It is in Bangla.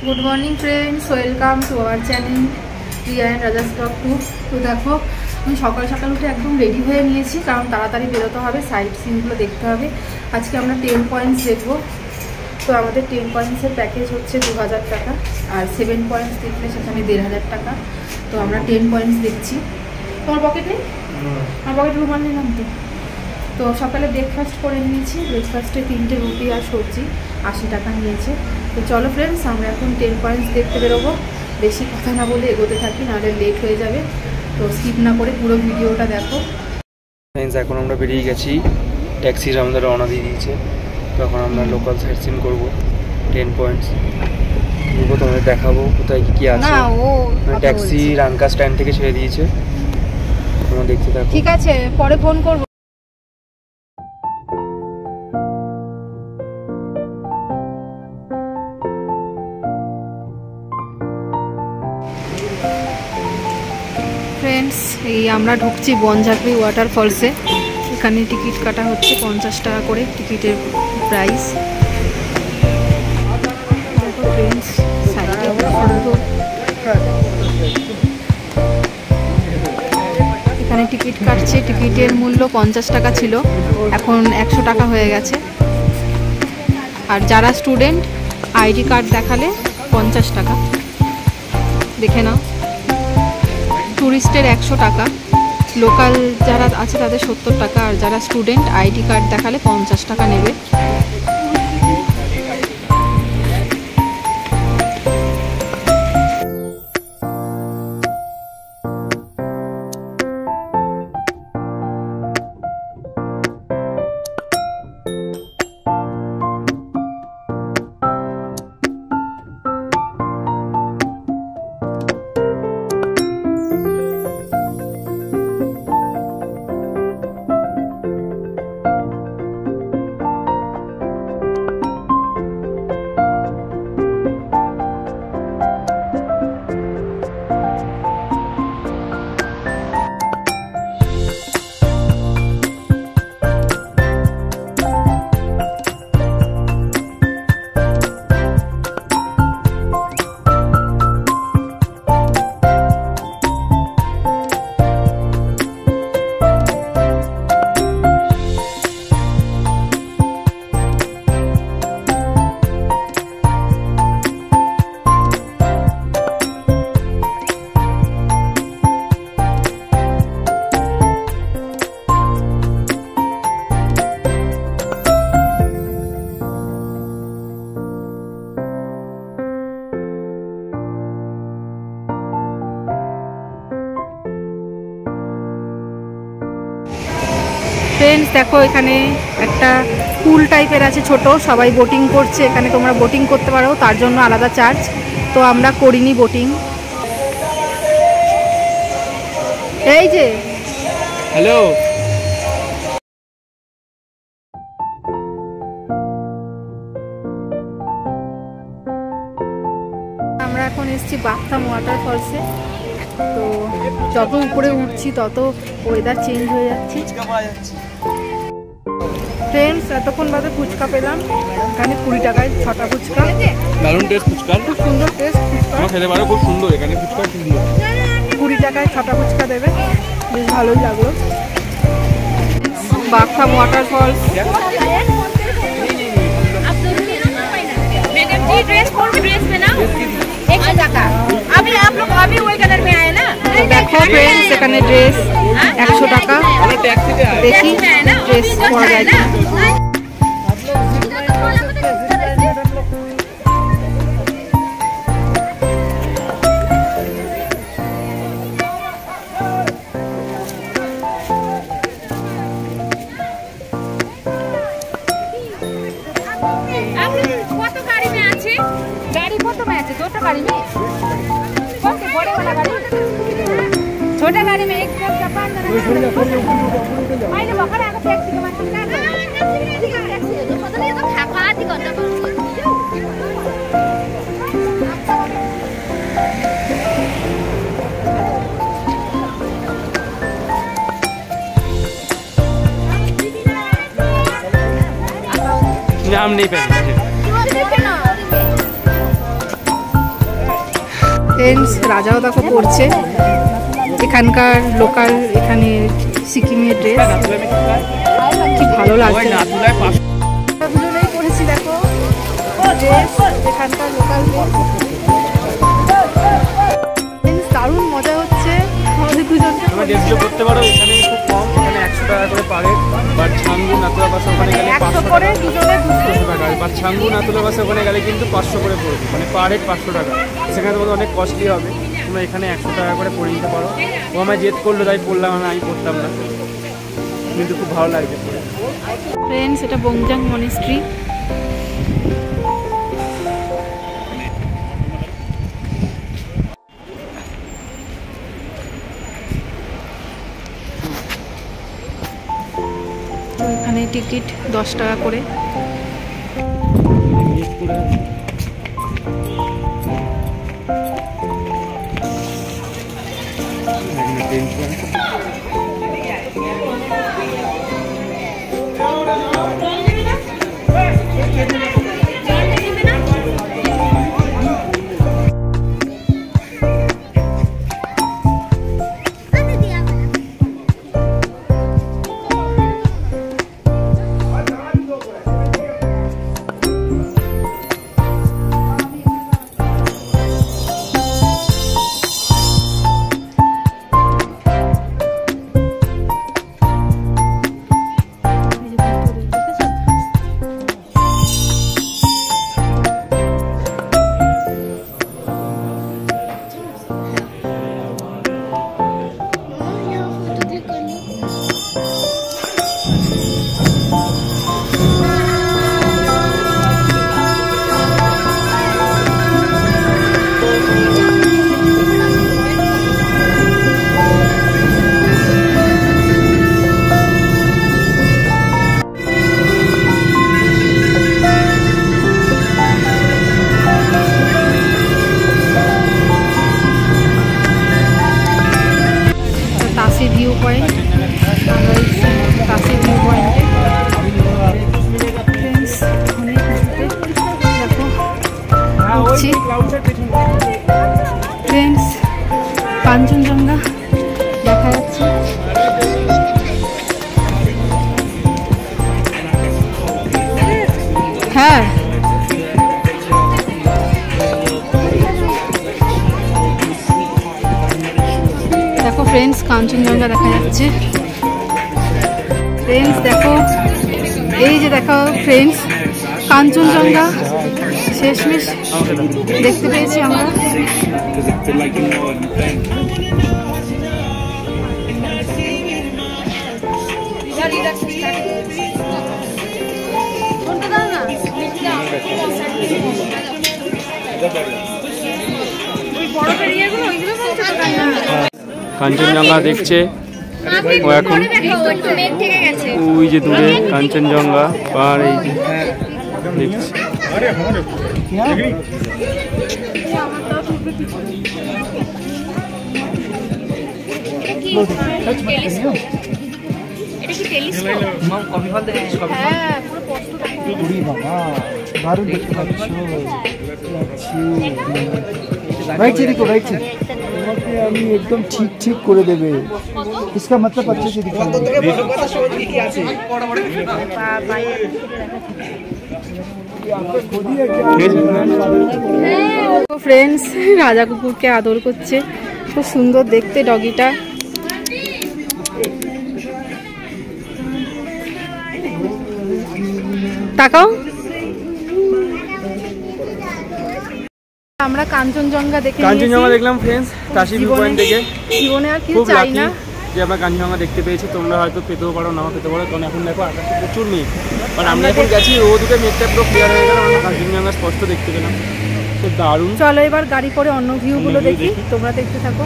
Good morning friends, welcome to our channel Riya and Raja's blog 2। तो देखो আমি সকাল সকাল উঠে একদম রেডি হয়ে নিয়েছি, কারণ তাড়াতাড়ি বেরোতে হবে, সাইট সিনগুলো দেখতে হবে। আজকে আমরা 10 পয়েন্টস দেখবো। তো আমাদের 10 পয়েন্টসের প্যাকেজ হচ্ছে 2000 টাকা, আর 7 পয়েন্টস দেখলে সেখানে 1500 টাকা। তো আমরা 10 পয়েন্টস দেখছি। তোমার পকেট নেই? আমার পকেটে রুমাল নিলাম তো। তো সকালে ব্রেকফাস্ট করে নিয়েছি। ব্রেকফাস্টে 3টে রুটি আর সবজি 80 টাকা নিয়েছে। তো চলো ফ্রেন্ডস, আমরা এখন 10 পয়েন্টস দেখতে বেরোবো। বেশি কথা না বলে এগোতে থাকি, নাহলে লেট হয়ে যাবে। তো স্কিপ না করে পুরো ভিডিওটা দেখো। ফ্রেন্ডস, এখন আমরা বেরিয়ে গেছি, ট্যাক্সির আমাদের রওনা দিয়ে দিয়েছে। তখন আমরা লোকাল সাইট সিন করবো। 10 পয়েন্টস ঘুরবো, তোমাদের দেখাবো কোথায় কী আছে। ট্যাক্সি রানকা স্ট্যান্ড থেকে ছেড়ে দিয়েছে, তোমরা দেখতে থাকো। ঠিক আছে, পরে ফোন করবো। ফ্রেন্ডস, এই আমরা ঢুকছি বনঝাপড়ি ওয়াটারফলসে। এখানে টিকিট কাটা হচ্ছে 50 টাকা করে টিকিটের প্রাইস। দেখো ফ্রেন্ডস, সাইডে সুন্দর। এখানে টিকিট কাটছে, টিকিটের মূল্য 50 টাকা ছিল, এখন 100 টাকা হয়ে গেছে। আর যারা স্টুডেন্ট আইডি কার্ড দেখালে 50 টাকা। দেখে নাও, টুরিস্টের 100 টাকা, লোকাল যারা আছে তাদের 70 টাকা, আর যারা স্টুডেন্ট আইডি কার্ড দেখালে 50 টাকা নেবে। ফ্রেন্ডস দেখো, এখানে একটা পুল টাইপের আছে ছোট, সবাই বোটিং করছে। এখানে তোমরা বোটিং করতে পারো, তার জন্য আলাদা চার্জ। তো আমরা করিনি বোটিং। এই যে হ্যালো, আমরা এখন এসেছি বাগথাম ওয়াটারফলসে। তো যত উপরে উঠছি তত ওয়েদার চেঞ্জ হয়ে যাচ্ছে। ফ্রেন্ডস, এতক্ষণ বাদে ফুচকা পেলাম। এখানে 20 টাকায় 6টা ফুচকা। দারুণ টেস্ট ফুচকা, খুব সুন্দর টেস্ট ফুচকা। খেতে পারো, খুব সুন্দর এখানে ফুচকা, সুন্দর। 20 টাকায় 6টা ফুচকা দেবে, বেশ ভালোই লাগলো। বাগথাম ওয়াটারফলস। দেখো ফ্রেন্ডস, এখানে ড্রেস 100 টাকা। দেখি ড্রেস পরা যায় কিনা। छोटा गाड़ी में एक जापान नाम नहीं पहना। ফ্রেন্ডস রাজাও দেখো পড়ছে, এখানকার লোকাল, এখানে সিকিমের ড্রেস, কি ভালো লাগছে। দুজনেই পড়েছি দেখো ড্রেস, এখানকার লোকাল ড্রেস। দারুণ মজা হচ্ছে আমাদের দুজনকে। ড্রেসগুলো করতে পারো, এখানে খুব কম, এখানে 100 টাকা করে পারে। বাট ছাঙ্গু নাতুলা বাস ওখানে গেলে 500 করে, দুজনে 200 টাকা। বাট ছাঙ্গু নাতুলা বাস ওখানে গেলে কিন্তু 500 করে পড়বে, মানে পার হেড 500 টাকা। সেখানে তোমাদের অনেক কস্টলি হবে, তোমরা এখানে 100 টাকা করে পরে নিতে পারো। ও আমায় জেদ করলো, তাই পড়লাম, আমি পড়তাম না, কিন্তু খুব ভালো লাগছে। ফ্রেন্ডস এটা বংজাং মনিস্ট্রি। তো এখানে টিকিট 10 টাকা করে। ভিউ পয়েন্ট, কাছে ভিউ পয়েন্টে ফ্রেন্ডস কাঞ্চনজঙ্ঘা দেখা যাচ্ছে। হ্যাঁ দেখো ফ্রেন্ডস কাঞ্চনজঙ্ঘা দেখা যাচ্ছে। ফ্রেন্ডস দেখো, এই যে দেখো ফ্রেন্ডস কাঞ্চনজঙ্ঘা শেষমেশ দেখতে পেয়েছি আমরা। কাঞ্চনজঙ্ঘা দেখছে ও এখন, ওই যে দূরে কাঞ্চনজঙ্ঘা পাহাড়, এই যে দেখছে। আমি একদম ঠিক ঠিক করে দেবে, इसका मतलब अच्छे से दिखा। ফ্রেন্ডস রাজা কুকুরকে আদর করছে, খুব সুন্দর দেখতে ডগিটা। তাকাও। আমরা কাঞ্চনজঙ্ঘা দেখলাম ফ্রেন্ডস, তাসি ভিউ পয়েন্ট থেকে। জীবনে আর কিছু চাই না যে আমরা কাঞ্চনজঙ্ঘা দেখতে পেয়েছি, তোমরা হয়তো পেতেও পারো, নাও পেতে পারো। কারণ এখন দেখো আকাশে প্রচুর মেঘ, কারণ আমরা এখন গেছি রোদ উঠে মেঘটা পুরো ক্লিয়ার হয়ে গেল, আমরা কাঞ্চনজঙ্ঘা স্পষ্ট দেখতে পেলাম। তো দারুণ। চলো এবার গাড়ি করে অন্য ভিউ গুলো দেখি, তোমরা দেখতে থাকো।